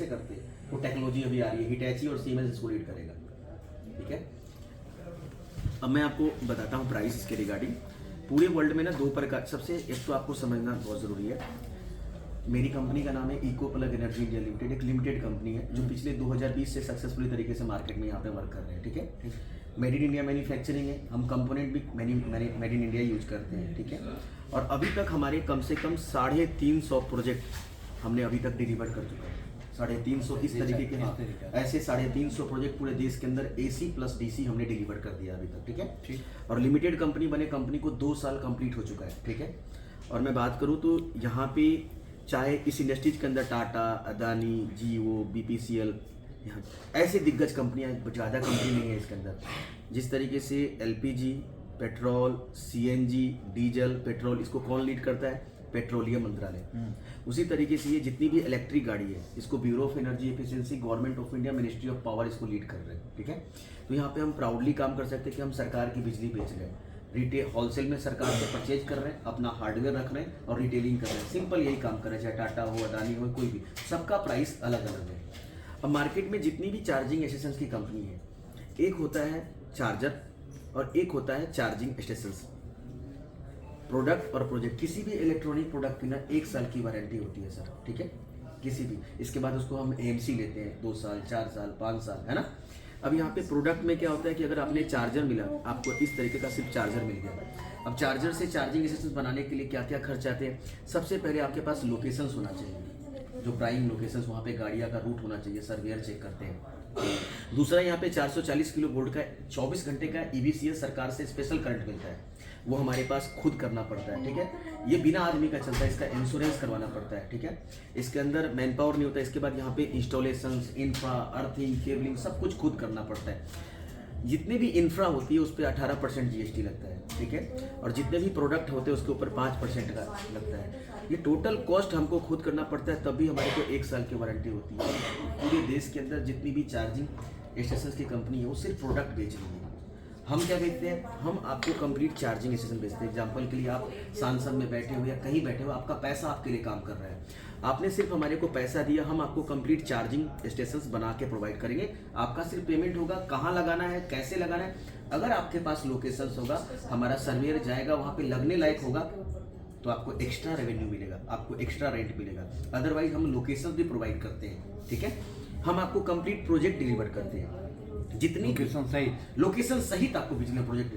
कैसे करते, वो टेक्नोलॉजी अभी आ रही है, हिटैची और सीमेंस इसको लीड करेगा। ठीक है, अब मैं आपको बताता हूँ प्राइस इसके रिगार्डिंग। पूरे वर्ल्ड में ना दो प्रकार, सबसे एक तो आपको समझना बहुत ज़रूरी है, मेरी कंपनी का नाम है eco plug energy India limited, एक लिमिटेड कंपनी है जो पिछले 2020 से सक्सेसफुली तरीके से मार्केट में यहाँ पे वर्क कर रहे हैं। ठीक है, मेड इन इंडिया मैन्युफैक्चरिंग है, हम कंपोनेंट भी मेड इन इंडिया यूज करते हैं। ठीक है, और अभी तक हमारे कम से कम 350 प्रोजेक्ट हमने अभी तक डिलीवर कर चुका है। 350 इस तरीके के, हाँ, ऐसे 350 प्रोजेक्ट पूरे देश के अंदर AC प्लस DC हमने डिलीवर कर दिया अभी तक। ठीक है, और लिमिटेड कंपनी बने कंपनी को 2 साल कंप्लीट हो चुका है। ठीक है, और मैं बात करूँ तो यहाँ पे चाहे इस इंडस्ट्रीज के अंदर टाटा, अदानी, जियो, BPCL, यहाँ ऐसे दिग्गज कंपनियां, ज़्यादा कंपनी नहीं है इसके अंदर। जिस तरीके से LPG, petrol, CNG, diesel, petrol, इसको कौन लीड करता है? पेट्रोलियम मंत्रालय। उसी तरीके से ये जितनी भी इलेक्ट्रिक गाड़ी है, इसको bureau of energy efficiency, government of India, ministry of power इसको लीड कर रहे हैं। ठीक है, तो यहाँ पे हम प्राउडली काम कर सकते हैं कि हम सरकार की बिजली बेच रहे हैं, रिटेल होलसेल में सरकार से परचेज कर रहे हैं, अपना हार्डवेयर रख रहे हैं और रिटेलिंग कर रहे हैं। सिंपल यही काम कर रहे हैं, चाहे टाटा हो, अदानी हो, कोई भी, सबका प्राइस अलग अलग है। अब मार्केट में जितनी भी चार्जिंग स्टेशन की कंपनी है, एक होता है चार्जर और एक होता है चार्जिंग स्टेशन। प्रोडक्ट और प्रोजेक्ट, किसी भी इलेक्ट्रॉनिक प्रोडक्ट की ना 1 साल की वारंटी होती है सर। ठीक है, किसी भी, इसके बाद उसको हम AMC लेते हैं 2 साल, 4 साल, 5 साल, है ना। अब यहाँ पे प्रोडक्ट में क्या होता है कि अगर आपने चार्जर मिला, आपको इस तरीके का सिर्फ चार्जर मिल गया। अब चार्जर से चार्जिंग स्टेशन बनाने के लिए क्या क्या खर्च आते हैं? सबसे पहले आपके पास लोकेशंस होना चाहिए, जो प्राइम लोकेशंस, वहाँ पे गाड़ियाँ का रूट होना चाहिए, सर्वेयर चेक करते हैं। दूसरा, यहाँ पे 440 किलो वोल्ट का 24 घंटे का EVCS सरकार से स्पेशल करंट मिलता है, वो हमारे पास खुद करना पड़ता है। ठीक है, ये बिना आदमी का चलता है, इसका इंश्योरेंस करवाना पड़ता है। ठीक है, इसके अंदर मैन पावर नहीं होता। इसके बाद यहाँ पे इंस्टॉलेशंस, इंफ्रा, अर्थिंग, केबलिंग, सब कुछ खुद करना पड़ता है। जितने भी इंफ्रा होती है उस पर 18% GST लगता है। ठीक है, और जितने भी प्रोडक्ट होते हैं उसके ऊपर 5% का लगता है। ये टोटल कॉस्ट हमको खुद करना पड़ता है, तब भी हमारे को 1 साल की वारंटी होती है। पूरे देश के अंदर जितनी भी चार्जिंग स्टेशन की कंपनी है वो सिर्फ प्रोडक्ट बेच रही है। हम क्या बेचते हैं? हम आपको कंप्लीट चार्जिंग स्टेशन बेचते हैं। एग्जाम्पल के लिए आप सांसद में बैठे हो या कहीं बैठे हो, आपका पैसा आपके लिए काम कर रहा है, आपने सिर्फ हमारे को पैसा दिया, हम आपको कंप्लीट चार्जिंग स्टेशंस बना के प्रोवाइड करेंगे। आपका सिर्फ पेमेंट होगा, कहाँ लगाना है, कैसे लगाना है। अगर आपके पास लोकेशंस होगा, हमारा सर्वेयर जाएगा, वहाँ पे लगने लायक होगा तो आपको एक्स्ट्रा रेवेन्यू मिलेगा, आपको एक्स्ट्रा रेंट मिलेगा। अदरवाइज हम लोकेशन भी प्रोवाइड करते हैं। ठीक है, हम आपको कंप्लीट प्रोजेक्ट डिलीवर करते हैं, जितनी लोकेशन सहित आपको बिजली प्रोजेक्ट